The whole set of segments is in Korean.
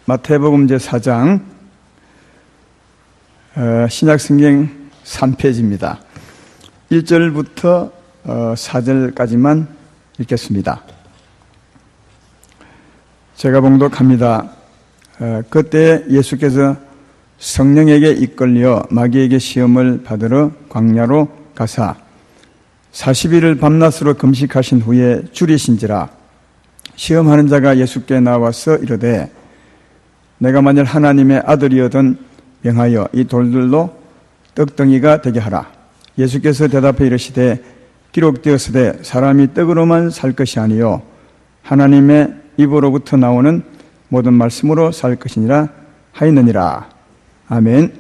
마태복음 제4장 신약성경 3페이지입니다. 1절부터 4절까지만 읽겠습니다. 제가 봉독합니다. 그때 예수께서 성령에게 이끌려 마귀에게 시험을 받으러 광야로 가사 40일을 밤낮으로 금식하신 후에 줄이신지라. 시험하는 자가 예수께 나와서 이르되 내가 만일 하나님의 아들이어든 명하여 이 돌들로 떡덩이가 되게 하라. 예수께서 대답해 이르시되 기록되었으되 사람이 떡으로만 살 것이 아니요 하나님의 입으로부터 나오는 모든 말씀으로 살 것이니라 하였느니라. 아멘.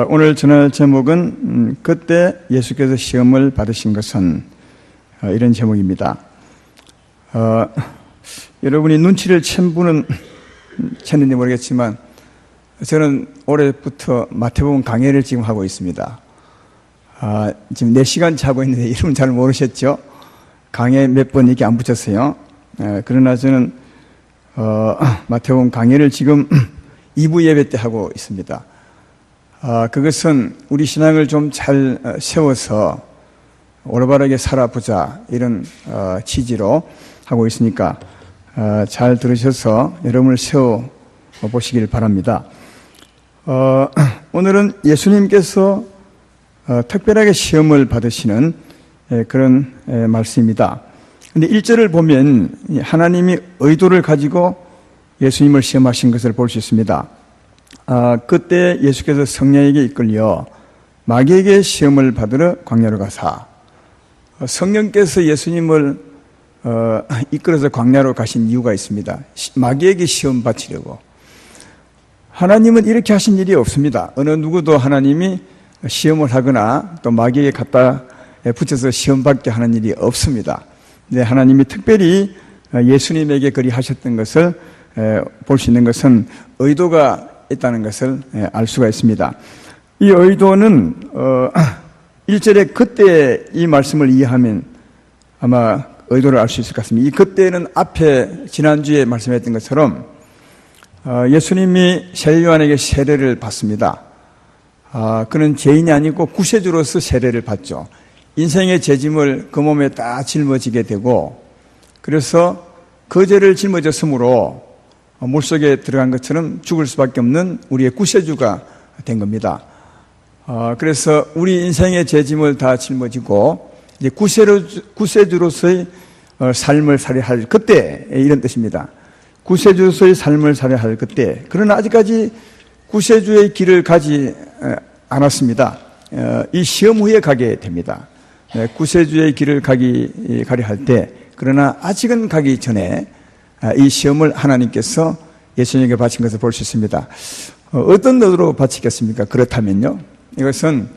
오늘 전할 제목은 그때 예수께서 시험을 받으신 것은 이런 제목입니다. 여러분이 눈치를 챈 분은 챘는지 모르겠지만 저는 올해부터 마태복음 강해를 지금 하고 있습니다. 지금 4시간째 하고 있는데 이름 잘 모르셨죠? 강해 몇 번 이렇게 안 붙였어요. 그러나 저는 마태복음 강해를 지금 2부 예배 때 하고 있습니다. 그것은 우리 신앙을 좀 잘 세워서 올바르게 살아보자 이런 취지로 하고 있으니까 잘 들으셔서 여러분을 세워보시길 바랍니다. 오늘은 예수님께서 특별하게 시험을 받으시는 그런 말씀입니다. 그런데 1절을 보면 하나님이 의도를 가지고 예수님을 시험하신 것을 볼 수 있습니다. 그때 예수께서 성령에게 이끌려 마귀에게 시험을 받으러 광야로 가사 성령께서 예수님을 이끌어서 광야로 가신 이유가 있습니다. 마귀에게 시험 받치려고. 하나님은 이렇게 하신 일이 없습니다. 어느 누구도 하나님이 시험을 하거나 또 마귀에게 갖다 붙여서 시험 받게 하는 일이 없습니다. 근데 하나님이 특별히 예수님에게 그리 하셨던 것을 볼 수 있는 것은 의도가 있다는 것을 알 수가 있습니다. 이 의도는 1절에 그때 이 말씀을 이해하면 아마 의도를 알 수 있을 것 같습니다. 이 그때는 앞에 지난주에 말씀했던 것처럼 예수님이 세례요한에게 세례를 받습니다. 그는 죄인이 아니고 구세주로서 세례를 받죠. 인생의 죄짐을 그 몸에 다 짊어지게 되고 그래서 그 죄를 짊어졌으므로 물속에 들어간 것처럼 죽을 수밖에 없는 우리의 구세주가 된 겁니다. 그래서 우리 인생의 죄짐을 다 짊어지고 이제 구세주로서의 삶을 살아야 할 그때 이런 뜻입니다. 구세주로서의 삶을 살아야 할 그때. 그러나 아직까지 구세주의 길을 가지 않았습니다. 이 시험 후에 가게 됩니다. 구세주의 길을 가려 할 때, 그러나 아직은 가기 전에 이 시험을 하나님께서 예수님에게 바친 것을 볼 수 있습니다. 어떤 의도로 바치겠습니까? 그렇다면요. 이것은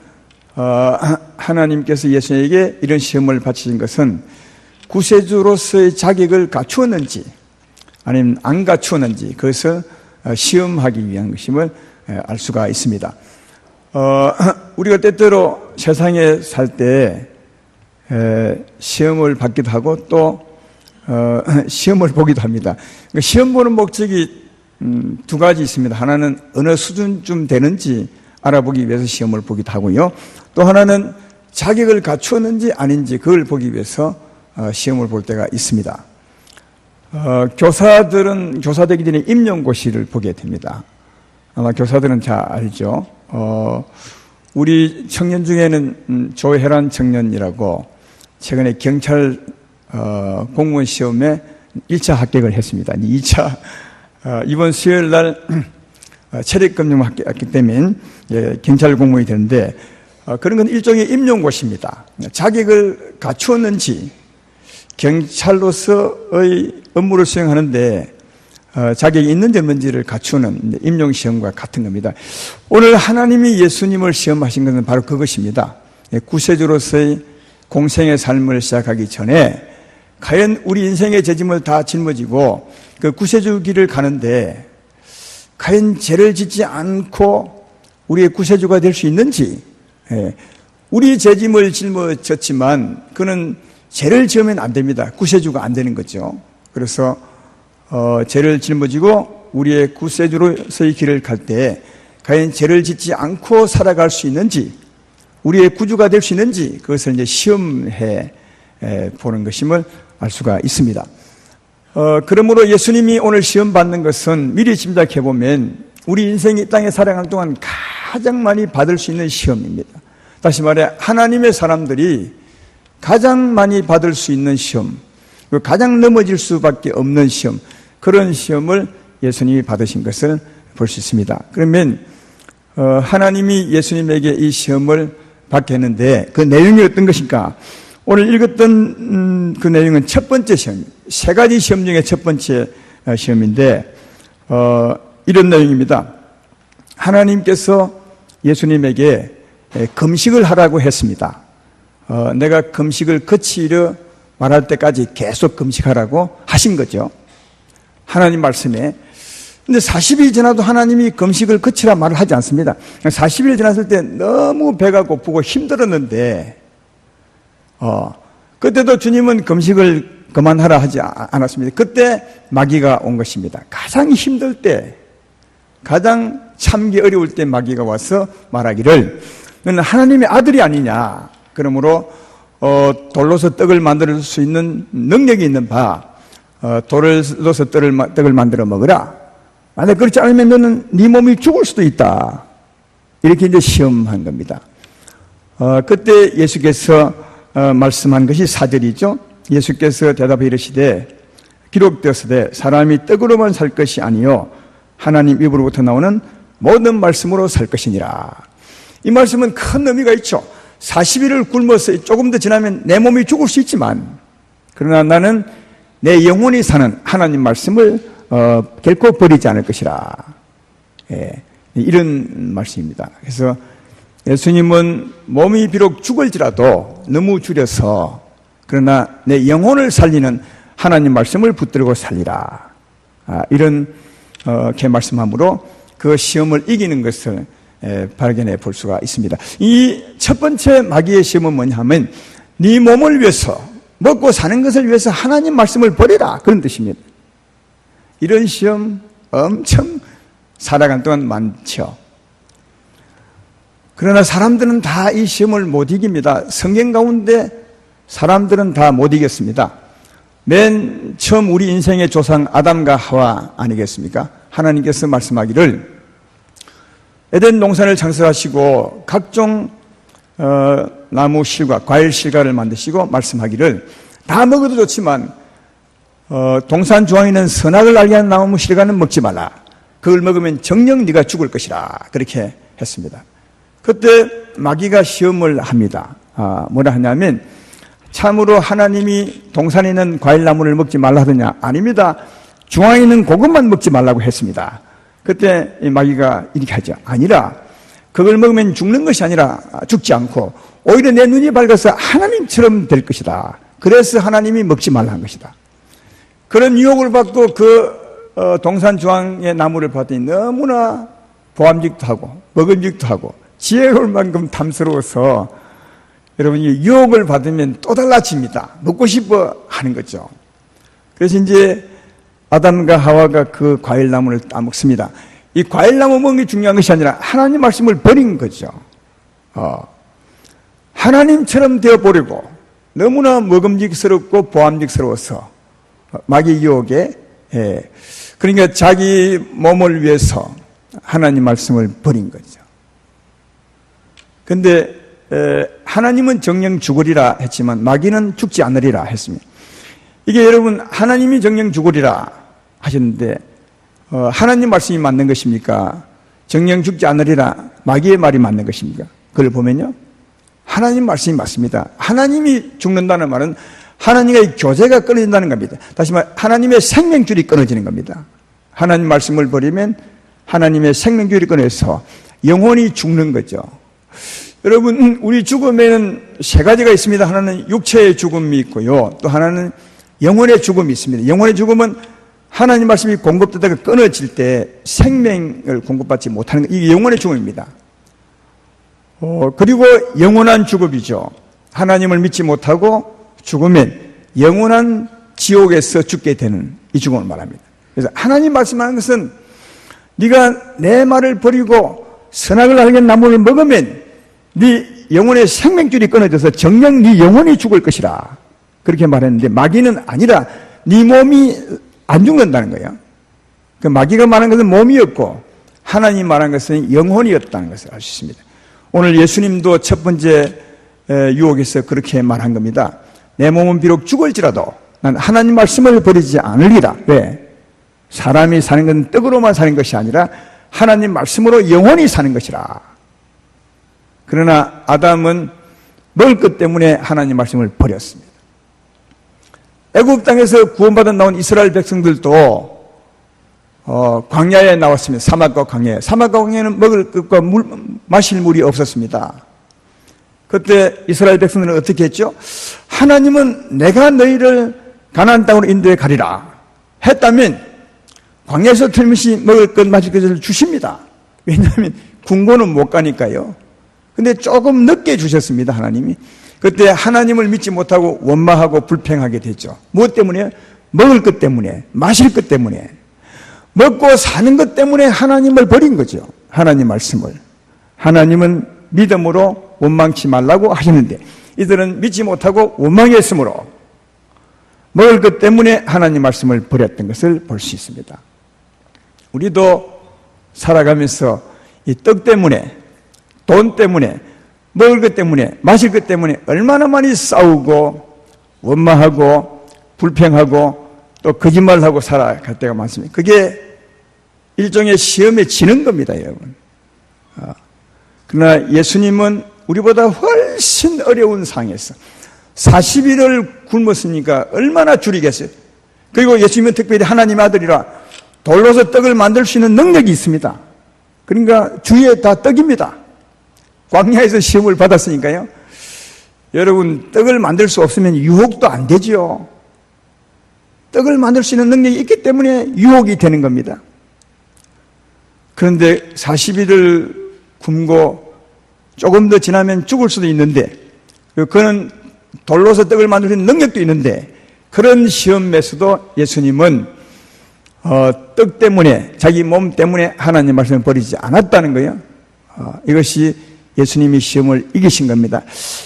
하나님께서 예수님에게 이런 시험을 바치신 것은 구세주로서의 자격을 갖추었는지 아니면 안 갖추었는지 그것을 시험하기 위한 것임을 알 수가 있습니다. 우리가 때때로 세상에 살 때 시험을 받기도 하고 또 시험을 보기도 합니다. 시험 보는 목적이 두 가지 있습니다. 하나는 어느 수준쯤 되는지 알아보기 위해서 시험을 보기도 하고요. 또 하나는 자격을 갖추었는지 아닌지 그걸 보기 위해서 시험을 볼 때가 있습니다. 교사들은 교사되기 전에 임용고시를 보게 됩니다. 아마 교사들은 잘 알죠. 우리 청년 중에는 조혜란 청년이라고 최근에 경찰 공무원 시험에 1차 합격을 했습니다. 2차 이번 수요일 날 체력 검정 합격했기 때문에 경찰 공무원이 되는데 그런 건 일종의 임용고시입니다. 자격을 갖추었는지 경찰로서의 업무를 수행하는데 자격이 있는지 없는지를 갖추는 임용시험과 같은 겁니다. 오늘 하나님이 예수님을 시험하신 것은 바로 그것입니다. 구세주로서의 공생의 삶을 시작하기 전에 과연 우리 인생의 죄짐을 다 짊어지고 그 구세주 길을 가는데 과연 죄를 짓지 않고 우리의 구세주가 될 수 있는지, 우리 죄짐을 짊어졌지만 그는 죄를 지으면 안 됩니다. 구세주가 안 되는 거죠. 그래서 죄를 짊어지고 우리의 구세주로서의 길을 갈 때 과연 죄를 짓지 않고 살아갈 수 있는지, 우리의 구주가 될 수 있는지, 그것을 이제 시험해 보는 것임을 알 수가 있습니다. 그러므로 예수님이 오늘 시험 받는 것은 미리 짐작해 보면 우리 인생이 이 땅에 살아가는 동안 가장 많이 받을 수 있는 시험입니다. 다시 말해 하나님의 사람들이 가장 많이 받을 수 있는 시험, 가장 넘어질 수밖에 없는 시험, 그런 시험을 예수님이 받으신 것을 볼 수 있습니다. 그러면 하나님이 예수님에게 이 시험을 받게 했는데 그 내용이 어떤 것일까? 오늘 읽었던 그 내용은 첫 번째 시험, 세 가지 시험 중에 첫 번째 시험인데 이런 내용입니다. 하나님께서 예수님에게 금식을 하라고 했습니다. 내가 금식을 그치려 말할 때까지 계속 금식하라고 하신 거죠. 하나님 말씀에. 근데 40일 지나도 하나님이 금식을 그치라 말을 하지 않습니다. 40일 지났을 때 너무 배가 고프고 힘들었는데 그때도 주님은 금식을 그만하라 하지 않았습니다. 그때 마귀가 온 것입니다. 가장 힘들 때, 가장 참기 어려울 때 마귀가 와서 말하기를 너는 하나님의 아들이 아니냐. 그러므로 돌로서 떡을 만들 수 있는 능력이 있는 바 돌을 넣어서 떡을 만들어 먹으라. 만약 그렇지 않으면 너는 네 몸이 죽을 수도 있다. 이렇게 이제 시험한 겁니다. 그때 예수께서 말씀한 것이 4절이죠. 예수께서 대답해 이르시되 기록되었으되 사람이 떡으로만 살 것이 아니요 하나님 입으로부터 나오는 모든 말씀으로 살 것이니라. 이 말씀은 큰 의미가 있죠. 40일을 굶어서 조금 더 지나면 내 몸이 죽을 수 있지만 그러나 나는 내 영혼이 사는 하나님 말씀을 결코 버리지 않을 것이라. 이런 말씀입니다. 그래서 예수님은 몸이 비록 죽을지라도 너무 줄여서 그러나 내 영혼을 살리는 하나님 말씀을 붙들고 살리라. 이렇게 말씀함으로 그 시험을 이기는 것을 발견해 볼 수가 있습니다. 이 첫 번째 마귀의 시험은 뭐냐 하면 네 몸을 위해서 먹고 사는 것을 위해서 하나님 말씀을 버리라. 그런 뜻입니다. 이런 시험 엄청 살아가는 동안 많죠. 그러나 사람들은 다 이 시험을 못 이깁니다. 성경 가운데 사람들은 다 못 이겼습니다. 맨 처음 우리 인생의 조상 아담과 하와 아니겠습니까? 하나님께서 말씀하기를 에덴 동산을 창설하시고 각종 나무 실과 과일 실과를 만드시고 말씀하기를 다 먹어도 좋지만 동산 중앙에 있는 선악을 알게 하는 나무 실과는 먹지 말라. 그걸 먹으면 정녕 네가 죽을 것이라. 그렇게 했습니다. 그때 마귀가 시험을 합니다. 뭐라 하냐면 참으로 하나님이 동산에 있는 과일나무를 먹지 말라 하더냐? 아닙니다. 중앙에 있는 그것만 먹지 말라고 했습니다. 그때 마귀가 이렇게 하죠. 아니라 그걸 먹으면 죽는 것이 아니라 죽지 않고 오히려 내 눈이 밝아서 하나님처럼 될 것이다. 그래서 하나님이 먹지 말라 한 것이다. 그런 유혹을 받고 동산 중앙의 나무를 봤더니 너무나 보암직도 하고 먹음직도 하고 지혜로울 만큼 탐스러워서 여러분이 유혹을 받으면 또 달라집니다. 먹고 싶어 하는 거죠. 그래서 이제 아담과 하와가 그 과일나무를 따먹습니다. 이 과일나무 먹는 게 중요한 것이 아니라 하나님 말씀을 버린 거죠. 하나님처럼 되어버리고 너무나 먹음직스럽고 보암직스러워서 마귀 유혹에 그러니까 자기 몸을 위해서 하나님 말씀을 버린 거죠. 그런데 하나님은 정녕 죽으리라 했지만 마귀는 죽지 않으리라 했습니다. 이게 여러분 하나님이 정녕 죽으리라 하셨는데 하나님 말씀이 맞는 것입니까? 정녕 죽지 않으리라 마귀의 말이 맞는 것입니까? 그걸 보면요 하나님 말씀이 맞습니다. 하나님이 죽는다는 말은 하나님과의 교제가 끊어진다는 겁니다. 다시 말해 하나님의 생명줄이 끊어지는 겁니다. 하나님 말씀을 버리면 하나님의 생명줄이 끊어서 영혼이 죽는 거죠. 여러분 우리 죽음에는 세 가지가 있습니다. 하나는 육체의 죽음이 있고요. 또 하나는 영혼의 죽음이 있습니다. 영혼의 죽음은 하나님 말씀이 공급되다가 끊어질 때 생명을 공급받지 못하는 것, 이게 영혼의 죽음입니다. 그리고 영원한 죽음이죠. 하나님을 믿지 못하고 죽으면 영원한 지옥에서 죽게 되는 이 죽음을 말합니다. 그래서 하나님 말씀하는 것은 네가 내 말을 버리고 선악을 알게 나무를 먹으면 네 영혼의 생명줄이 끊어져서 정녕 네 영혼이 죽을 것이라 그렇게 말했는데, 마귀는 아니라 네 몸이 안 죽는다는 거예요. 그 마귀가 말한 것은 몸이었고 하나님 말한 것은 영혼이었다는 것을 알 수 있습니다. 오늘 예수님도 첫 번째 유혹에서 그렇게 말한 겁니다. 내 몸은 비록 죽을지라도 난 하나님 말씀을 버리지 않으리라. 왜? 사람이 사는 건 떡으로만 사는 것이 아니라 하나님 말씀으로 영원히 사는 것이라. 그러나 아담은 먹을 것 때문에 하나님 말씀을 버렸습니다. 애굽 땅에서 구원받아 나온 이스라엘 백성들도 광야에 나왔습니다. 사막과 광야에. 사막과 광야에는 먹을 것과 마실 물이 없었습니다. 그때 이스라엘 백성들은 어떻게 했죠? 하나님은 내가 너희를 가나안 땅으로 인도해 가리라 했다면 광야에서 틀림없이 먹을 것 마실 것을 주십니다. 왜냐하면 궁고는 못 가니까요. 근데 조금 늦게 주셨습니다. 하나님이. 그때 하나님을 믿지 못하고 원망하고 불평하게 됐죠. 무엇 때문에? 먹을 것 때문에, 마실 것 때문에, 먹고 사는 것 때문에 하나님을 버린 거죠. 하나님 말씀을. 하나님은 믿음으로 원망치 말라고 하시는데 이들은 믿지 못하고 원망했으므로 먹을 것 때문에 하나님 말씀을 버렸던 것을 볼 수 있습니다. 우리도 살아가면서 이 떡 때문에, 돈 때문에, 먹을 것 때문에, 마실 것 때문에 얼마나 많이 싸우고 원망하고 불평하고 또 거짓말을 하고 살아갈 때가 많습니다. 그게 일종의 시험에 지는 겁니다, 여러분. 그러나 예수님은 우리보다 훨씬 어려운 상황에서 40일을 굶었으니까 얼마나 줄이겠어요. 그리고 예수님은 특별히 하나님의 아들이라 돌로서 떡을 만들 수 있는 능력이 있습니다. 그러니까 주위에 다 떡입니다. 광야에서 시험을 받았으니까요. 여러분, 떡을 만들 수 없으면 유혹도 안 되죠. 떡을 만들 수 있는 능력이 있기 때문에 유혹이 되는 겁니다. 그런데 40일을 굶고 조금 더 지나면 죽을 수도 있는데, 그는 돌로서 떡을 만들 수 있는 능력도 있는데, 그런 시험에서도 예수님은 떡 때문에, 자기 몸 때문에 하나님 말씀을 버리지 않았다는 거예요. 이것이 예수님이 시험을 이기신 겁니다.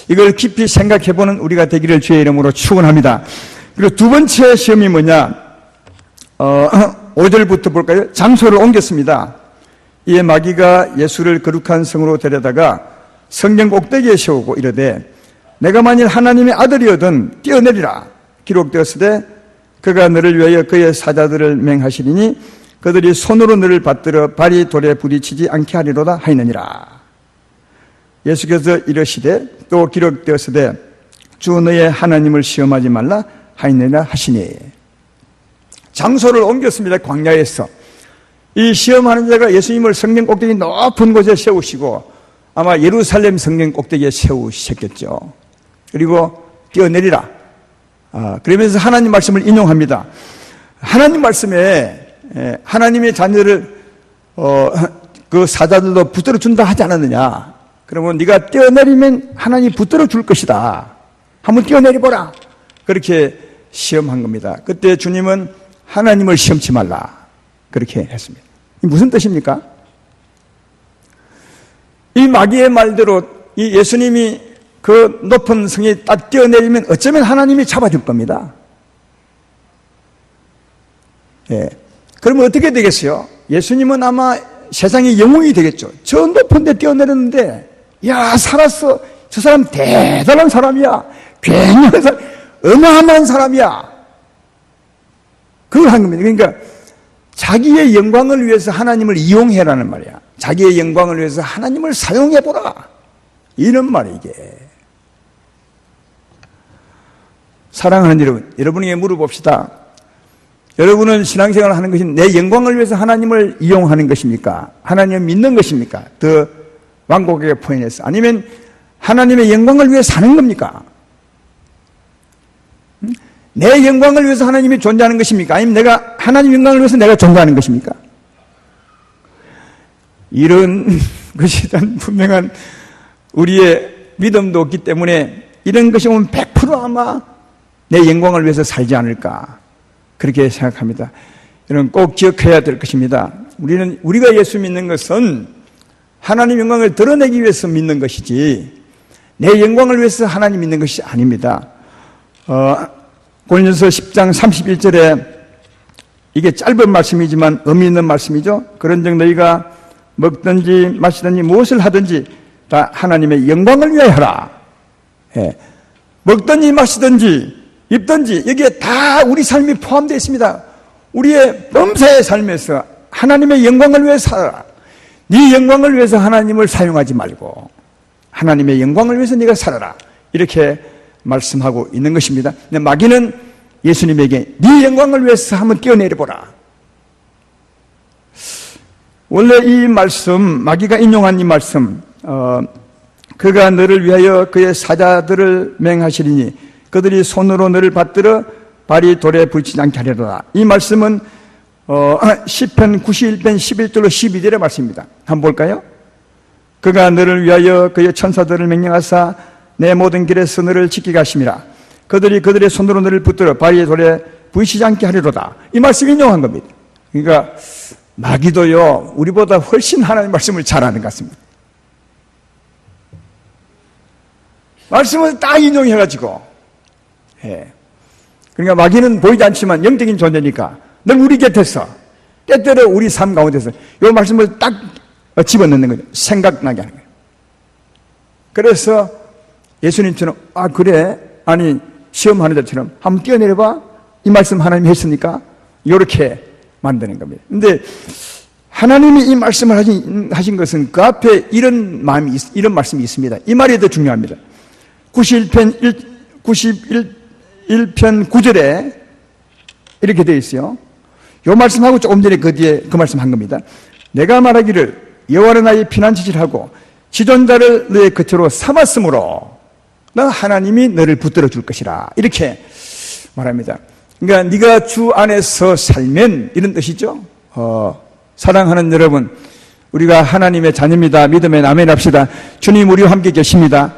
이걸 깊이 생각해보는 우리가 되기를 주의 이름으로 축원합니다. 그리고 두 번째 시험이 뭐냐? 5절부터 볼까요? 장소를 옮겼습니다. 이에 마귀가 예수를 거룩한 성으로 데려다가 성전 꼭대기에 세우고 이르되 내가 만일 하나님의 아들이거든 뛰어내리라. 기록되었으되 그가 너를 위하여 그의 사자들을 맹하시리니 그들이 손으로 너를 받들어 발이 돌에 부딪히지 않게 하리로다 하였느니라. 예수께서 이르시되 또 기록되었으되 주 너의 하나님을 시험하지 말라 하였느니라 하시니. 장소를 옮겼습니다. 광야에서. 이 시험하는 자가 예수님을 성전 꼭대기 높은 곳에 세우시고 아마 예루살렘 성전 꼭대기에 세우셨겠죠. 그리고 뛰어내리라. 그러면서 하나님 말씀을 인용합니다. 하나님 말씀에 하나님의 자녀를 그 사자들도 붙들어 준다 하지 않았느냐. 그러면 네가 뛰어내리면 하나님이 붙들어 줄 것이다. 한번 뛰어내려보라. 그렇게 시험한 겁니다. 그때 주님은 하나님을 시험치 말라. 그렇게 했습니다. 무슨 뜻입니까? 이 마귀의 말대로 이 예수님이 그 높은 성에 딱 뛰어내리면 어쩌면 하나님이 잡아줄 겁니다. 예. 그러면 어떻게 되겠어요? 예수님은 아마 세상의 영웅이 되겠죠. 저 높은 데 뛰어내렸는데, 야, 살았어. 저 사람 대단한 사람이야. 굉장한 사람, 어마어마한 사람이야. 그걸 한 겁니다. 그러니까 자기의 영광을 위해서 하나님을 이용해라는 말이야. 자기의 영광을 위해서 하나님을 사용해보라. 이런 말이 이게. 사랑하는 여러분, 여러분에게 물어봅시다. 여러분은 신앙생활을 하는 것이 내 영광을 위해서 하나님을 이용하는 것입니까? 하나님을 믿는 것입니까? 더 완곡하게 표현해서. 아니면 하나님의 영광을 위해 사는 겁니까? 내 영광을 위해서 하나님이 존재하는 것입니까? 아니면 내가 하나님 영광을 위해서 내가 존재하는 것입니까? 이런 것이 분명한 우리의 믿음도 없기 때문에 이런 것이 오면 100% 아마 내 영광을 위해서 살지 않을까 그렇게 생각합니다. 여러분 꼭 기억해야 될 것입니다. 우리가 예수 믿는 것은 하나님 영광을 드러내기 위해서 믿는 것이지 내 영광을 위해서 하나님 믿는 것이 아닙니다. 고린도서 10장 31절에 이게 짧은 말씀이지만 의미 있는 말씀이죠. 그런즉 너희가 먹든지 마시든지 무엇을 하든지 다 하나님의 영광을 위하여 하라. 예. 먹든지 마시든지 입든지 여기에 다 우리 삶이 포함되어 있습니다. 우리의 범사의 삶에서 하나님의 영광을 위해서 살아라. 네 영광을 위해서 하나님을 사용하지 말고 하나님의 영광을 위해서 네가 살아라. 이렇게 말씀하고 있는 것입니다. 근데 마귀는 예수님에게 네 영광을 위해서 한번 뛰어내려보라. 원래 이 말씀, 마귀가 인용한 이 말씀, 그가 너를 위하여 그의 사자들을 맹하시리니 그들이 손으로 너를 받들어 발이 돌에 부딪히지 않게 하리로다. 이 말씀은 시편 91편 11절로 12절의 말씀입니다. 한번 볼까요? 그가 너를 위하여 그의 천사들을 명령하사 내 모든 길에서 너를 지키게 하심이라. 그들이 그들의 손으로 너를 붙들어 발이 돌에 부딪히지 않게 하리로다. 이 말씀 인용한 겁니다. 그러니까 마귀도요 우리보다 훨씬 하나님 말씀을 잘 아는 것 같습니다. 말씀을 딱 인용해가지고 그러니까 마귀는 보이지 않지만 영적인 존재니까 늘 우리 곁에서 때때로 우리 삶 가운데서 이 말씀을 딱 집어넣는 거죠. 생각나게 하는 거예요. 그래서 예수님처럼 그래 아니 시험하는 자처럼 한번 뛰어내려봐. 이 말씀 하나님이 했으니까 이렇게 만드는 겁니다. 근데 하나님이 이 말씀을 하신 것은 그 앞에 이런 말씀이 있습니다. 이 말이 더 중요합니다. 91편 9절에 이렇게 되어 있어요. 이 말씀하고 조금 전에 그 뒤에 그 말씀 한 겁니다. 내가 말하기를 여호와는 나의 피난처지하고 지존자를 너의 겉으로 삼았으므로 너 하나님이 너를 붙들어 줄 것이라. 이렇게 말합니다. 그러니까 네가 주 안에서 살면 이런 뜻이죠. 사랑하는 여러분, 우리가 하나님의 자녀입니다. 믿음의 아멘 합시다. 주님 우리와 함께 계십니다.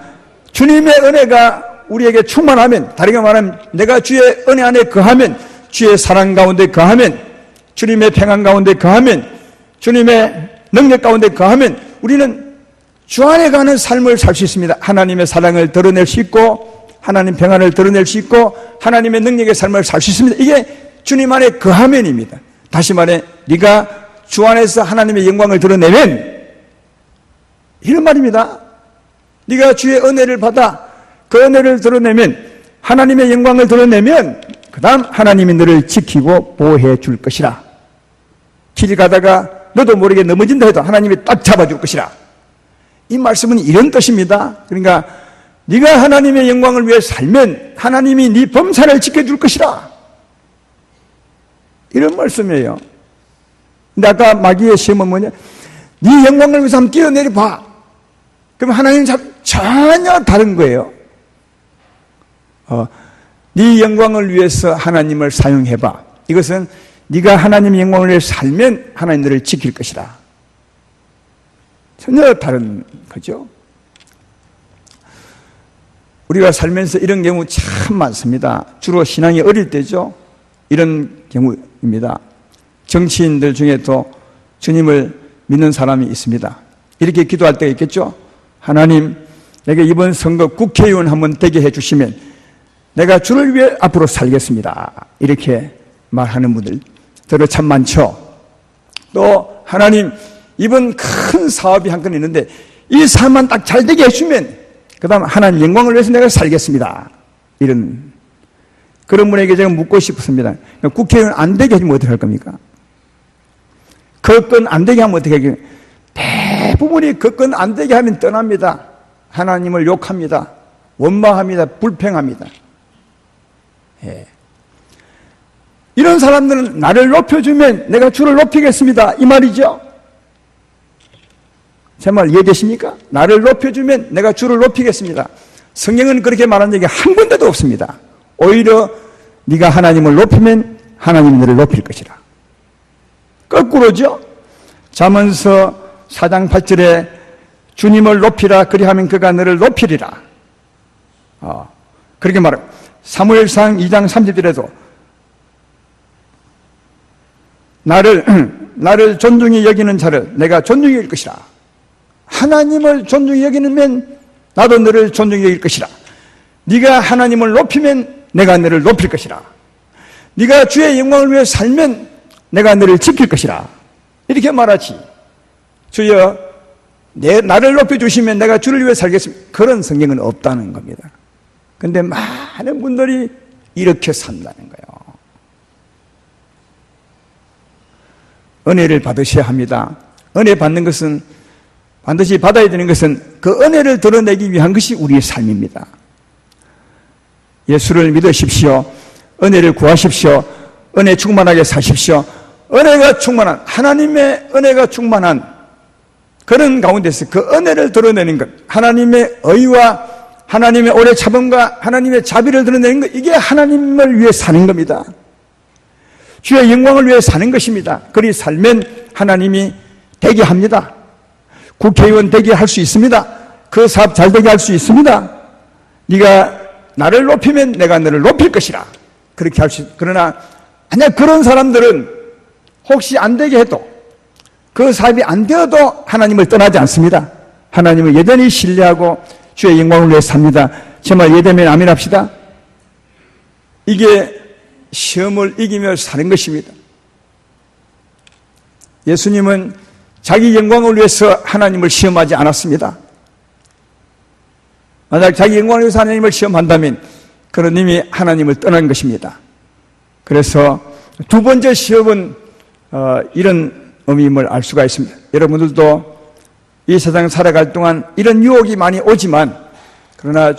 주님의 은혜가 우리에게 충만하면, 다르게 말하면 내가 주의 은혜 안에 거하면, 주의 사랑 가운데 거하면, 주님의 평안 가운데 거하면, 주님의 능력 가운데 거하면 우리는 주 안에 가는 삶을 살 수 있습니다. 하나님의 사랑을 드러낼 수 있고 하나님 평안을 드러낼 수 있고 하나님의 능력의 삶을 살 수 있습니다. 이게 주님 안에 거하면입니다. 다시 말해 네가 주 안에서 하나님의 영광을 드러내면, 이런 말입니다. 네가 주의 은혜를 받아 그 은혜를 드러내면, 하나님의 영광을 드러내면 그 다음 하나님이 너를 지키고 보호해 줄 것이라. 길 가다가 너도 모르게 넘어진다 해도 하나님이 딱 잡아줄 것이라. 이 말씀은 이런 뜻입니다. 그러니까 네가 하나님의 영광을 위해 살면 하나님이 네 범사를 지켜줄 것이라. 이런 말씀이에요. 근데 아까 마귀의 시험은 뭐냐? 네 영광을 위해서 한번 뛰어내려 봐. 그럼 하나님 전혀 다른 거예요. 네 영광을 위해서 하나님을 사용해봐. 이것은 네가 하나님의 영광을 위해 살면 하나님 너를 지킬 것이다. 전혀 다른 거죠. 우리가 살면서 이런 경우 참 많습니다. 주로 신앙이 어릴 때죠. 이런 경우입니다. 정치인들 중에도 주님을 믿는 사람이 있습니다. 이렇게 기도할 때가 있겠죠. 하나님, 내가 이번 선거 국회의원 한번 되게 해주시면 내가 주를 위해 앞으로 살겠습니다. 이렇게 말하는 분들 들어 참 많죠. 또 하나님, 이번 큰 사업이 한 건 있는데 이 사업만 딱 잘 되게 해주면 그 다음 하나님 영광을 위해서 내가 살겠습니다. 이런 그런 분에게 제가 묻고 싶습니다. 국회의원 안 되게 하면 어떻게 할 겁니까? 그 건 안 되게 하면 어떻게 하겠습니까? 대부분이 그 건 안 되게 하면 떠납니다. 하나님을 욕합니다. 원망합니다. 불평합니다. 예. 이런 사람들은 나를 높여주면 내가 주를 높이겠습니다. 이 말이죠. 제 말 이해되십니까? 나를 높여주면 내가 주를 높이겠습니다. 성경은 그렇게 말한 적이 한 군데도 없습니다. 오히려 네가 하나님을 높이면 하나님이 너를 높일 것이라. 거꾸로죠. 잠언서 4장 8절에 주님을 높이라 그리하면 그가 너를 높이리라. 그렇게 말합니다. 사무엘상 2장 30절에도 나를 존중히 여기는 자를 내가 존중히 여길 것이라. 하나님을 존중히 여기면 나도 너를 존중히 여길 것이라. 네가 하나님을 높이면 내가 너를 높일 것이라. 네가 주의 영광을 위해 살면 내가 너를 지킬 것이라. 이렇게 말하지. 주여 나를 높여주시면 내가 주를 위해 살겠습니다. 그런 성경은 없다는 겁니다. 그런데 많은 분들이 이렇게 산다는 거예요. 은혜를 받으셔야 합니다. 은혜 받는 것은 반드시 받아야 되는 것은 그 은혜를 드러내기 위한 것이 우리의 삶입니다. 예수를 믿으십시오. 은혜를 구하십시오. 은혜 충만하게 사십시오. 은혜가 충만한, 하나님의 은혜가 충만한 그런 가운데서 그 은혜를 드러내는 것, 하나님의 의와 하나님의 오래 참음과 하나님의 자비를 드러내는 것, 이게 하나님을 위해 사는 겁니다. 주의 영광을 위해 사는 것입니다. 그리 살면 하나님이 되게 합니다. 국회의원 되게 할 수 있습니다. 그 사업 잘 되게 할 수 있습니다. 네가 나를 높이면 내가 너를 높일 것이라. 그렇게 할 수 있습니다. 그러나 만약 그런 사람들은 혹시 안 되게 해도 그 사업이 안 되어도 하나님을 떠나지 않습니다. 하나님을 여전히 신뢰하고 주의 영광을 위해 삽니다. 정말 예되면 아멘 합시다. 이게 시험을 이기며 사는 것입니다. 예수님은 자기 영광을 위해서 하나님을 시험하지 않았습니다. 만약 자기 영광을 위해서 하나님을 시험한다면 그는 이미 하나님을 떠난 것입니다. 그래서 두 번째 시험은 이런 의미임을 알 수가 있습니다. 여러분들도 이 세상 살아갈 동안 이런 유혹이 많이 오지만 그러나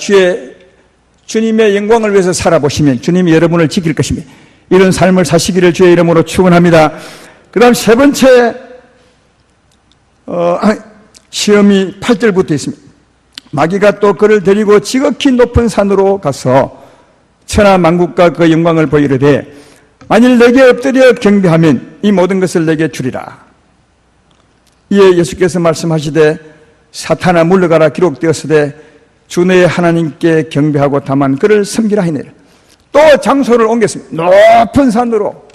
주님의 영광을 위해서 살아보시면 주님이 여러분을 지킬 것입니다. 이런 삶을 사시기를 주의 이름으로 축원합니다. 그 다음 세 번째 시험이 8절부터 있습니다. 마귀가 또 그를 데리고 지극히 높은 산으로 가서 천하 만국과 그 영광을 보이르되 만일 내게 엎드려 경배하면 이 모든 것을 내게 주리라. 이에 예수께서 말씀하시되 사탄아 물러가라 기록되었으되 주 너의 하나님께 경배하고 다만 그를 섬기라 하니라. 또 장소를 옮겼습니다. 높은 산으로.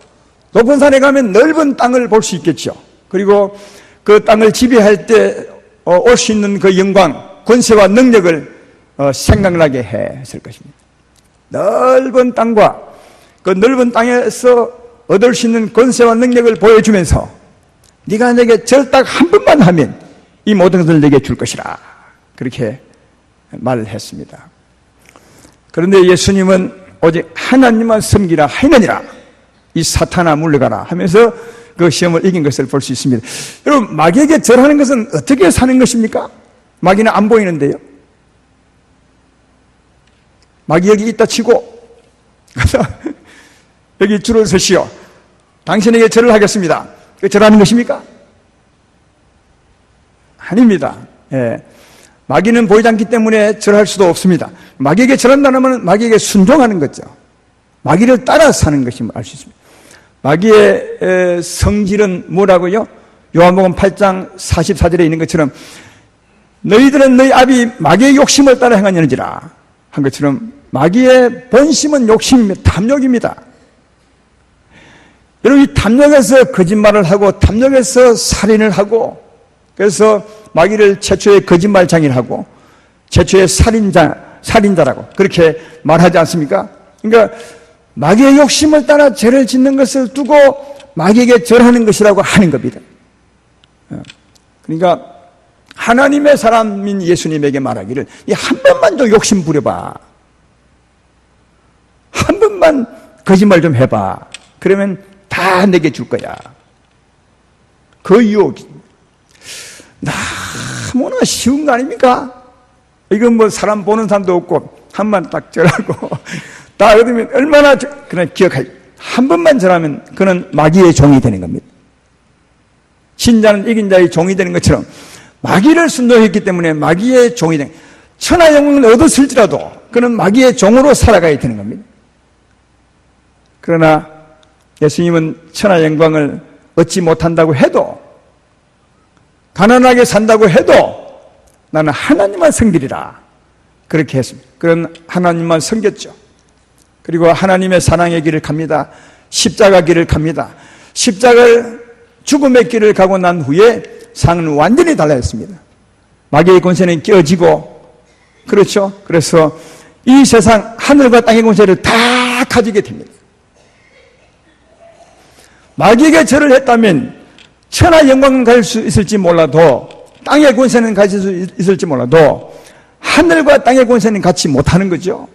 높은 산에 가면 넓은 땅을 볼 수 있겠죠. 그리고 그 땅을 지배할 때 올 수 있는 그 영광, 권세와 능력을 생각나게 했을 것입니다. 넓은 땅과 그 넓은 땅에서 얻을 수 있는 권세와 능력을 보여주면서 네가 내게 절딱 한 번만 하면 이 모든 것을 내게 줄 것이라. 그렇게 말을 했습니다. 그런데 예수님은 오직 하나님만 섬기라 하느니라. 이 사탄아 물러가라 하면서 그 시험을 이긴 것을 볼 수 있습니다. 여러분, 마귀에게 절하는 것은 어떻게 사는 것입니까? 마귀는 안 보이는데요. 마귀 여기 있다 치고 여기 줄을 서시오. 당신에게 절을 하겠습니다. 그 절하는 것입니까? 아닙니다. 예. 마귀는 보이지 않기 때문에 절할 수도 없습니다. 마귀에게 절한다는 마귀에게 순종하는 거죠. 마귀를 따라 사는 것임을 알 수 있습니다. 마귀의 성질은 뭐라고요? 요한복음 8장 44절에 있는 것처럼 너희들은 너희 아비 마귀의 욕심을 따라 행하느니라 한 것처럼 마귀의 본심은 욕심입니다. 탐욕입니다. 여러분, 이 탐욕에서 거짓말을 하고 탐욕에서 살인을 하고 그래서 마귀를 최초의 거짓말장이라고 최초의 살인자라고 그렇게 말하지 않습니까? 그러니까 마귀의 욕심을 따라 죄를 짓는 것을 두고 마귀에게 절하는 것이라고 하는 겁니다. 그러니까 하나님의 사람인 예수님에게 말하기를 한 번만 더 욕심 부려봐. 한 번만 거짓말 좀 해봐. 그러면 다 내게 줄 거야. 그 유혹이 너무나 쉬운 거 아닙니까? 이건 뭐 사람 보는 사람도 없고 한 번 딱 절하고 다 얻으면 얼마나 그냥 기억할. 한 번만 절하면 그는 마귀의 종이 되는 겁니다. 신자는 이긴 자의 종이 되는 것처럼 마귀를 순종했기 때문에 마귀의 종이 되는 거예요. 천하 영광을 얻었을지라도 그는 마귀의 종으로 살아가야 되는 겁니다. 그러나 예수님은 천하 영광을 얻지 못한다고 해도 가난하게 산다고 해도 나는 하나님만 섬기리라 그렇게 했습니다. 그런 하나님만 섬겼죠. 그리고 하나님의 사랑의 길을 갑니다. 십자가 길을 갑니다. 십자가를 죽음의 길을 가고 난 후에 상은 완전히 달라졌습니다. 마귀의 권세는 깨어지고, 그렇죠? 그래서 이 세상 하늘과 땅의 권세를 다 가지게 됩니다. 마귀에게 절을 했다면 천하 영광은 가질 수 있을지 몰라도, 땅의 권세는 가질 수 있을지 몰라도 하늘과 땅의 권세는 갖지 못하는 거죠.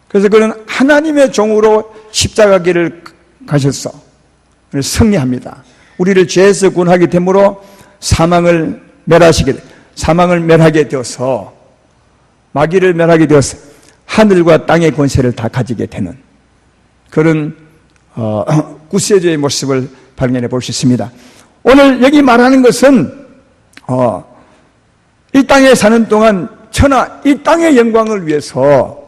그래서 그는 하나님의 종으로 십자가 길을 가셔서 승리합니다. 우리를 죄에서 구원하게 되므로 사망을 멸하게 되어서, 마귀를 멸하게 되어서 하늘과 땅의 권세를 다 가지게 되는 그런 구세주의 모습을 발견해 볼 수 있습니다. 오늘 여기 말하는 것은 이 땅에 사는 동안 이 땅의 영광을 위해서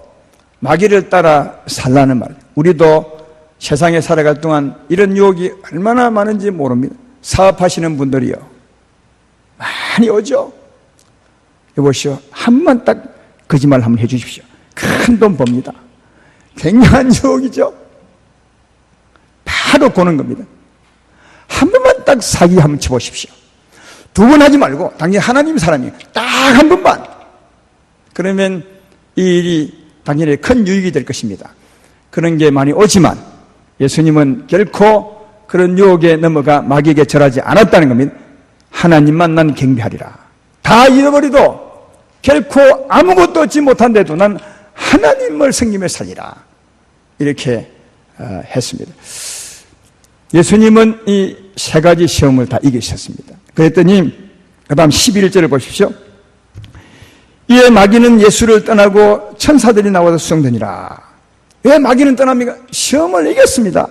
마귀를 따라 살라는 말. 우리도 세상에 살아갈 동안 이런 유혹이 얼마나 많은지 모릅니다. 사업하시는 분들이요, 많이 오죠. 여보시오, 한 번 딱 거짓말 한번 해주십시오. 큰 돈 법니다. 굉장한 유혹이죠. 바로 고는 겁니다. 한 번만 딱 사기 한번 쳐보십시오. 두 번 하지 말고, 당연히 하나님 사람이 딱 한 번만. 그러면 이 일이 당연히 큰 유익이 될 것입니다. 그런 게 많이 오지만 예수님은 결코 그런 유혹에 넘어가 마귀에게 절하지 않았다는 겁니다. 하나님만 난 경배하리라. 다 잃어버리도 결코 아무것도 얻지 못한데도 난 하나님을 섬기며 살리라. 이렇게 했습니다. 예수님은 이 세 가지 시험을 다 이기셨습니다. 그랬더니 그 다음 11절을 보십시오. 이에 마귀는 예수를 떠나고 천사들이 나와서 수정되니라. 왜 마귀는 떠납니까? 시험을 이겼습니다.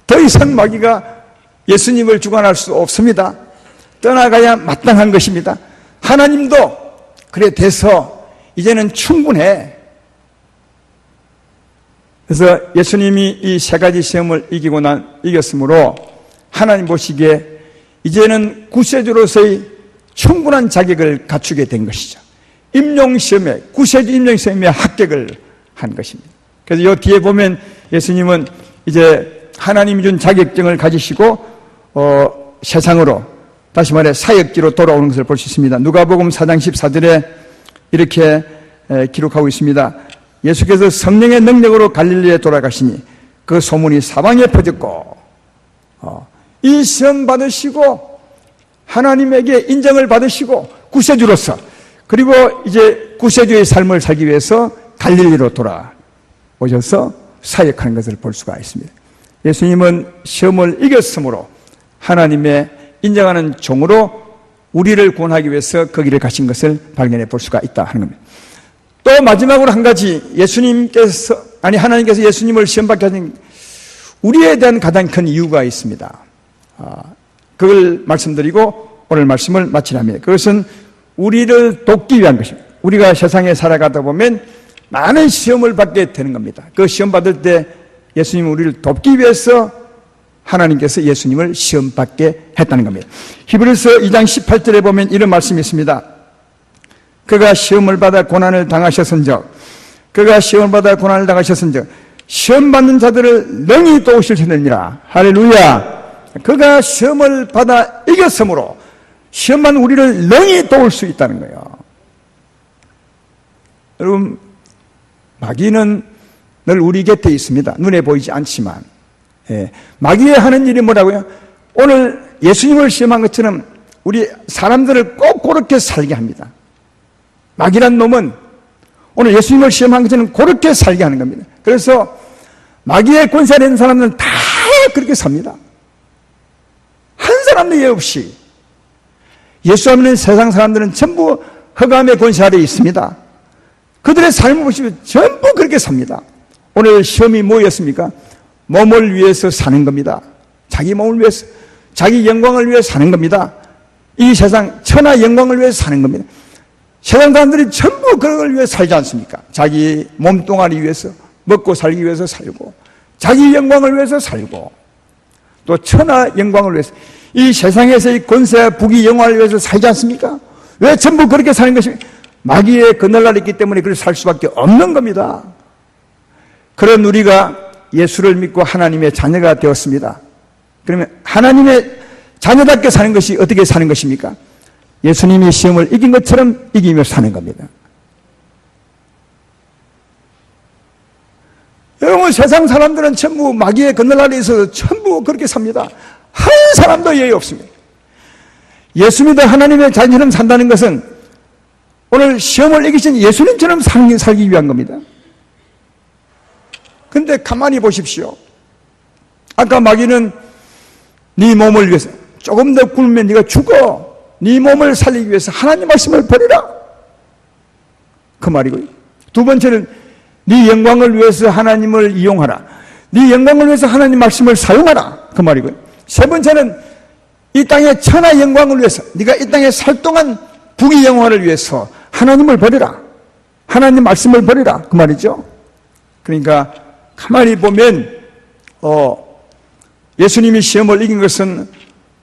더 이상 마귀가 예수님을 주관할 수 없습니다. 떠나가야 마땅한 것입니다. 하나님도 그래 돼서 이제는 충분해. 그래서 예수님이 이 세 가지 시험을 이겼으므로 하나님 보시기에 이제는 구세주로서의 충분한 자격을 갖추게 된 것이죠. 임용시험에, 구세주 임용시험에 합격을 한 것입니다. 그래서 이 뒤에 보면 예수님은 이제 하나님이 준 자격증을 가지시고 세상으로, 다시 말해 사역지로 돌아오는 것을 볼 수 있습니다. 누가복음 4장 14절에 이렇게 기록하고 있습니다. 예수께서 성령의 능력으로 갈릴리에 돌아가시니 그 소문이 사방에 퍼졌고, 이 시험 받으시고 하나님에게 인정을 받으시고 구세주로서, 그리고 이제 구세주의 삶을 살기 위해서 갈릴리로 돌아오셔서 사역하는 것을 볼 수가 있습니다. 예수님은 시험을 이겼으므로 하나님의 인정하는 종으로 우리를 구원하기 위해서 거기를 가신 것을 발견해 볼 수가 있다 하는 겁니다. 또 마지막으로 한 가지, 하나님께서 예수님을 시험받게 하신 우리에 대한 가장 큰 이유가 있습니다. 그걸 말씀드리고 오늘 말씀을 마치려 합니다. 그것은 우리를 돕기 위한 것입니다. 우리가 세상에 살아가다 보면 많은 시험을 받게 되는 겁니다. 그 시험 받을 때 예수님은 우리를 돕기 위해서 하나님께서 예수님을 시험 받게 했다는 겁니다. 히브리서 2장 18절에 보면 이런 말씀이 있습니다. 그가 시험을 받아 고난을 당하셨은즉, 시험 받는 자들을 능히 도우실 터이니라. 할렐루야. 그가 시험을 받아 이겼으므로 시험 받는 우리를 능히 도울 수 있다는 거예요. 여러분, 마귀는 늘 우리 곁에 있습니다. 눈에 보이지 않지만. 마귀의 하는 일이 뭐라고요? 오늘 예수님을 시험한 것처럼 우리 사람들을 꼭 그렇게 살게 합니다. 마귀란 놈은 오늘 예수님을 시험한 것처럼 그렇게 살게 하는 겁니다. 그래서 마귀의 권세를 있는 사람들은 다 그렇게 삽니다. 한 사람도 예 없이. 예수 안 믿는 세상 사람들은 전부 흑암의 권세 아래에 있습니다. 그들의 삶을 보시면 전부 그렇게 삽니다. 오늘 시험이 뭐였습니까? 몸을 위해서 사는 겁니다. 자기 몸을 위해서, 자기 영광을 위해서 사는 겁니다. 이 세상 천하 영광을 위해서 사는 겁니다. 세상 사람들이 전부 그런 걸 위해서 살지 않습니까? 자기 몸뚱아리 위해서, 먹고 살기 위해서 살고, 자기 영광을 위해서 살고, 또 천하 영광을 위해서, 이 세상에서의 권세와 부귀 영화를 위해서 살지 않습니까? 왜 전부 그렇게 사는 것입니까? 마귀의 그늘 아래 있기 때문에 그렇게 살 수밖에 없는 겁니다. 그런 우리가 예수를 믿고 하나님의 자녀가 되었습니다. 그러면 하나님의 자녀답게 사는 것이 어떻게 사는 것입니까? 예수님이 시험을 이긴 것처럼 이기며 사는 겁니다. 여러분, 세상 사람들은 전부 마귀의 그늘 아래 있어서 전부 그렇게 삽니다. 한 사람도 예의 없습니다. 예수 믿어 하나님의 자녀처럼 산다는 것은 오늘 시험을 이기신 예수님처럼 살기 위한 겁니다. 그런데 가만히 보십시오. 아까 마귀는 네 몸을 위해서 조금 더 굶으면 네가 죽어. 네 몸을 살리기 위해서 하나님 말씀을 버리라. 그 말이고요. 두 번째는 네 영광을 위해서 하나님을 이용하라. 네 영광을 위해서 하나님 말씀을 사용하라. 그 말이고요. 세 번째는 이 땅의 천하 영광을 위해서 네가 이 땅에 살 동안 부귀 영화를 위해서 하나님을 버리라. 하나님 말씀을 버리라. 그 말이죠. 그러니까 가만히 보면 예수님이 시험을 이긴 것은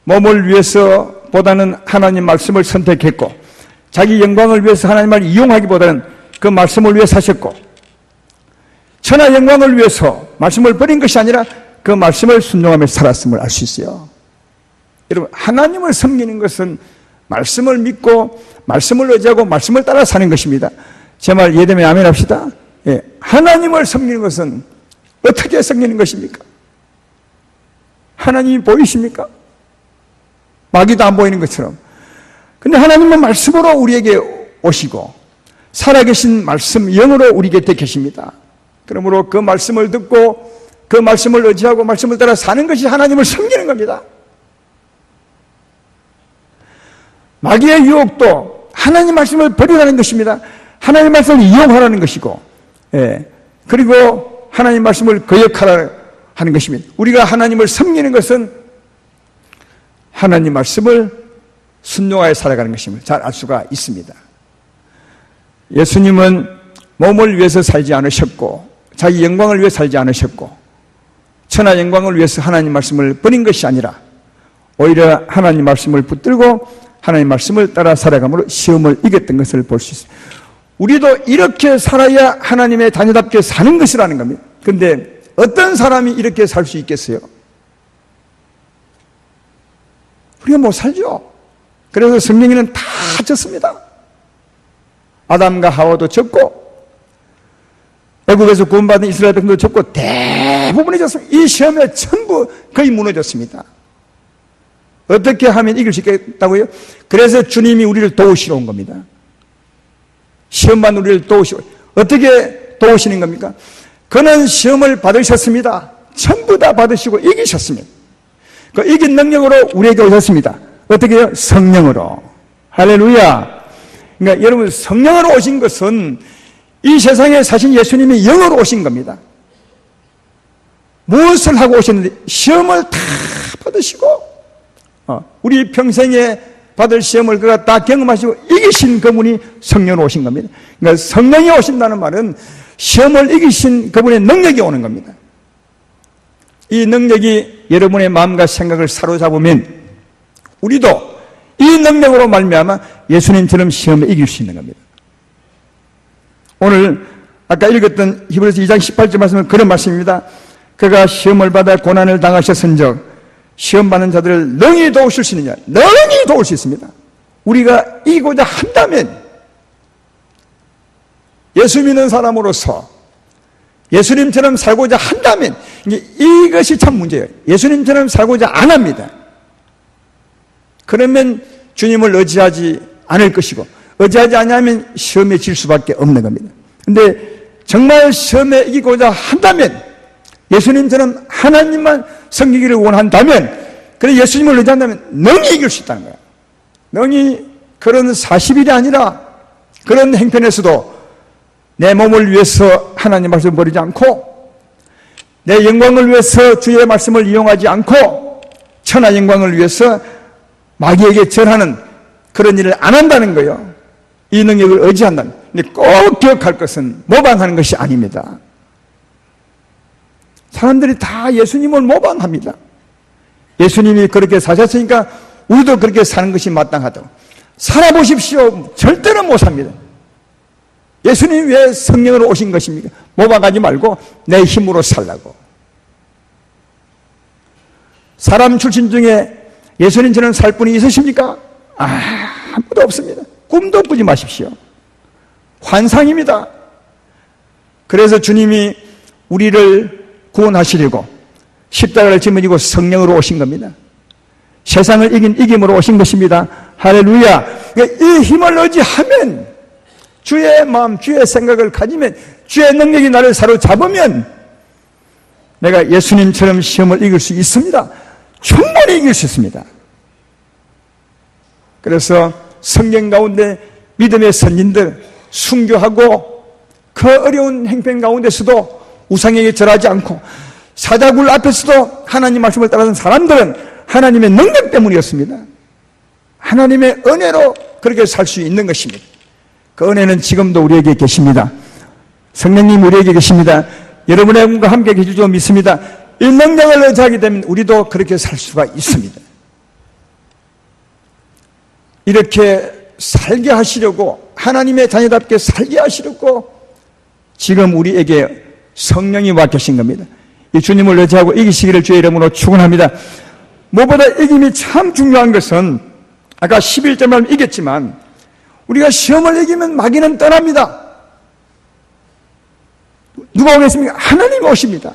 몸을 위해서 보다는 하나님 말씀을 선택했고, 자기 영광을 위해서 하나님을 이용하기보다는 그 말씀을 위해 사셨고, 천하 영광을 위해서 말씀을 버린 것이 아니라 그 말씀을 순종하며 살았음을 알 수 있어요. 여러분, 하나님을 섬기는 것은 말씀을 믿고 말씀을 의지하고 말씀을 따라 사는 것입니다. 제 말 이해되면 아멘 합시다. 예, 하나님을 섬기는 것은 어떻게 섬기는 것입니까? 하나님이 보이십니까? 마귀도 안 보이는 것처럼. 근데 하나님은 말씀으로 우리에게 오시고 살아계신 말씀 영으로 우리 곁에 계십니다. 그러므로 그 말씀을 듣고 그 말씀을 의지하고 말씀을 따라 사는 것이 하나님을 섬기는 겁니다. 마귀의 유혹도 하나님 말씀을 버리라는 것입니다. 하나님 말씀을 이용하라는 것이고, 예, 그리고 하나님 말씀을 거역하라 하는 것입니다. 우리가 하나님을 섬기는 것은 하나님 말씀을 순종하여 살아가는 것임을 잘 알 수가 있습니다. 예수님은 몸을 위해서 살지 않으셨고 자기 영광을 위해 살지 않으셨고 천하 영광을 위해서 하나님 말씀을 버린 것이 아니라 오히려 하나님 말씀을 붙들고 하나님 말씀을 따라 살아감으로 시험을 이겼던 것을 볼 수 있습니다. 우리도 이렇게 살아야 하나님의 자녀답게 사는 것이라는 겁니다. 그런데 어떤 사람이 이렇게 살 수 있겠어요? 우리가 못 살죠. 그래서 성경에는 다 졌습니다. 아담과 하와도 졌고 애국에서 구원받은 이스라엘 백성도 졌고 대부분이 졌습니다. 이 시험에 전부 거의 무너졌습니다. 어떻게 하면 이길 수 있겠다고요? 그래서 주님이 우리를 도우시러 온 겁니다. 시험만 우리를 도우시고 어떻게 도우시는 겁니까? 그는 시험을 받으셨습니다. 전부 다 받으시고 이기셨습니다. 그 이긴 능력으로 우리에게 오셨습니다. 어떻게 해요? 성령으로. 할렐루야. 그러니까 여러분, 성령으로 오신 것은 이 세상에 사신 예수님이 영으로 오신 겁니다. 무엇을 하고 오셨는데 시험을 다 받으시고 우리 평생에 받을 시험을 그가 다 경험하시고 이기신 그분이 성령으로 오신 겁니다. 그러니까 성령이 오신다는 말은 시험을 이기신 그분의 능력이 오는 겁니다. 이 능력이 여러분의 마음과 생각을 사로잡으면 우리도 이 능력으로 말미암아 예수님처럼 시험을 이길 수 있는 겁니다. 오늘 아까 읽었던 히브리서 2장 18절 말씀은 그런 말씀입니다. 그가 시험을 받아 고난을 당하셨은즉 시험 받는 자들을 능히 도우실 수 있느냐? 능히 도울 수 있습니다. 우리가 이기고자 한다면 예수 믿는 사람으로서 예수님처럼 살고자 한다면 이것이 참 문제예요. 예수님처럼 살고자 안 합니다. 그러면 주님을 의지하지 않을 것이고 의지하지 않으면 시험에 질 수밖에 없는 겁니다. 그런데 정말 시험에 이기고자 한다면 예수님처럼 하나님만 섬기기를 원한다면 그래 예수님을 의지한다면 능히 이길 수 있다는 거예요. 능히 그런 40일이 아니라 그런 행편에서도 내 몸을 위해서 하나님 말씀을 버리지 않고 내 영광을 위해서 주의 말씀을 이용하지 않고 천하 영광을 위해서 마귀에게 절하는 그런 일을 안 한다는 거예요. 이 능력을 의지한다는. 근데 꼭 기억할 것은 모방하는 것이 아닙니다. 사람들이 다 예수님을 모방합니다. 예수님이 그렇게 사셨으니까 우리도 그렇게 사는 것이 마땅하다고. 살아보십시오. 절대로 못 삽니다. 예수님이 왜 성령으로 오신 것입니까? 모방하지 말고 내 힘으로 살라고. 사람 출신 중에 예수님처럼 살 분이 있으십니까? 아무도 없습니다. 꿈도 꾸지 마십시오. 환상입니다. 그래서 주님이 우리를 구원하시려고 십자가를 짊어지고 성령으로 오신 겁니다. 세상을 이긴 이김으로 오신 것입니다. 할렐루야. 이 힘을 의지하면, 주의 마음, 주의 생각을 가지면, 주의 능력이 나를 사로잡으면 내가 예수님처럼 시험을 이길 수 있습니다. 충분히 이길 수 있습니다. 그래서 성경 가운데 믿음의 선진들, 순교하고 그 어려운 행편 가운데서도 우상에게 절하지 않고 사자굴 앞에서도 하나님 말씀을 따르는 사람들은 하나님의 능력 때문이었습니다. 하나님의 은혜로 그렇게 살 수 있는 것입니다. 그 은혜는 지금도 우리에게 계십니다. 성령님 우리에게 계십니다. 여러분과 함께 계실 줄 믿습니다. 이 능력을 의지하게 되면 우리도 그렇게 살 수가 있습니다. 이렇게 살게 하시려고, 하나님의 자녀답게 살게 하시려고 지금 우리에게 성령이 와 계신 겁니다. 이 주님을 의지하고 이기시기를 주의 이름으로 축원합니다. 무엇보다 이김이 참 중요한 것은 아까 11절 말씀 이겼지만 우리가 시험을 이기면 마귀는 떠납니다. 누가 오겠습니까? 하나님이 오십니다.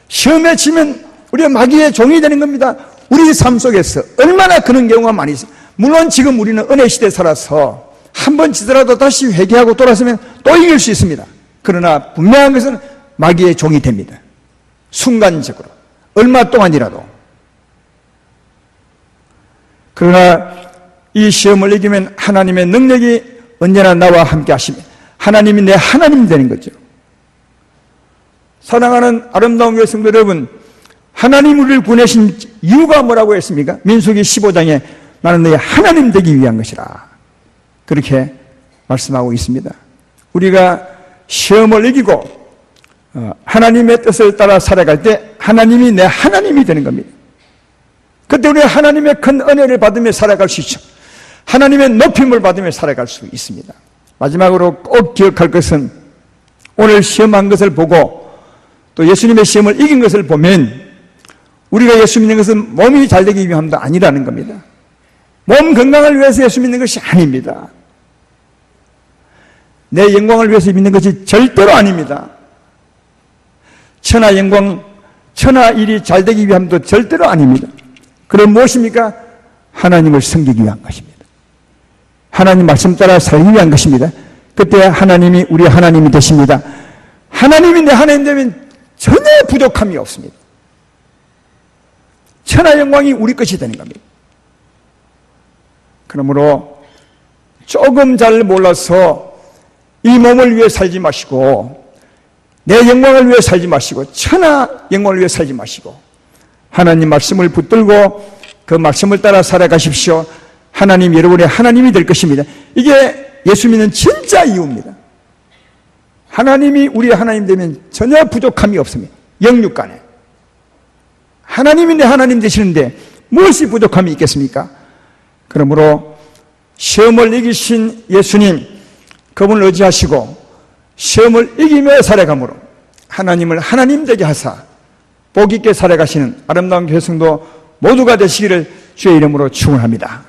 시험에 치면 우리가 마귀의 종이 되는 겁니다. 우리 삶 속에서 얼마나 그런 경우가 많이 있어요. 물론 지금 우리는 은혜 시대에 살아서 한 번 지더라도 다시 회개하고 돌아서면 또 이길 수 있습니다. 그러나 분명한 것은 마귀의 종이 됩니다. 순간적으로. 얼마 동안이라도. 그러나 이 시험을 이기면 하나님의 능력이 언제나 나와 함께 하십니다. 하나님이 내 하나님 되는 거죠. 사랑하는 아름다운 교회 성도 여러분, 하나님 우리를 보내신 이유가 뭐라고 했습니까? 민수기 15장에 나는 너희 하나님 되기 위한 것이라. 그렇게 말씀하고 있습니다. 우리가 시험을 이기고 하나님의 뜻을 따라 살아갈 때 하나님이 내 하나님이 되는 겁니다. 그때 우리가 하나님의 큰 은혜를 받으며 살아갈 수 있죠. 하나님의 높임을 받으며 살아갈 수 있습니다. 마지막으로 꼭 기억할 것은 오늘 시험한 것을 보고 또 예수님의 시험을 이긴 것을 보면 우리가 예수 믿는 것은 몸이 잘 되기 위함도 아니라는 겁니다. 몸 건강을 위해서 예수 믿는 것이 아닙니다. 내 영광을 위해서 믿는 것이 절대로 아닙니다. 천하 영광, 천하 일이 잘 되기 위함도 절대로 아닙니다. 그럼 무엇입니까? 하나님을 섬기기 위한 것입니다. 하나님 말씀 따라 살기 위한 것입니다. 그때 하나님이 우리 하나님이 되십니다. 하나님이 내 하나님 되면 전혀 부족함이 없습니다. 천하 영광이 우리 것이 되는 겁니다. 그러므로 조금 잘 몰라서 이 몸을 위해 살지 마시고 내 영광을 위해 살지 마시고 천하 영광을 위해 살지 마시고 하나님 말씀을 붙들고 그 말씀을 따라 살아가십시오. 하나님 여러분의 하나님이 될 것입니다. 이게 예수 믿는 진짜 이유입니다. 하나님이 우리 하나님 되면 전혀 부족함이 없습니다. 영육간에 하나님이 내 하나님 되시는데 무엇이 부족함이 있겠습니까? 그러므로 시험을 이기신 예수님 그분을 의지하시고 시험을 이기며 살아감으로 하나님을 하나님 되게 하사 복 있게 살아가시는 아름다운 교회 성도 모두가 되시기를 주의 이름으로 축원합니다.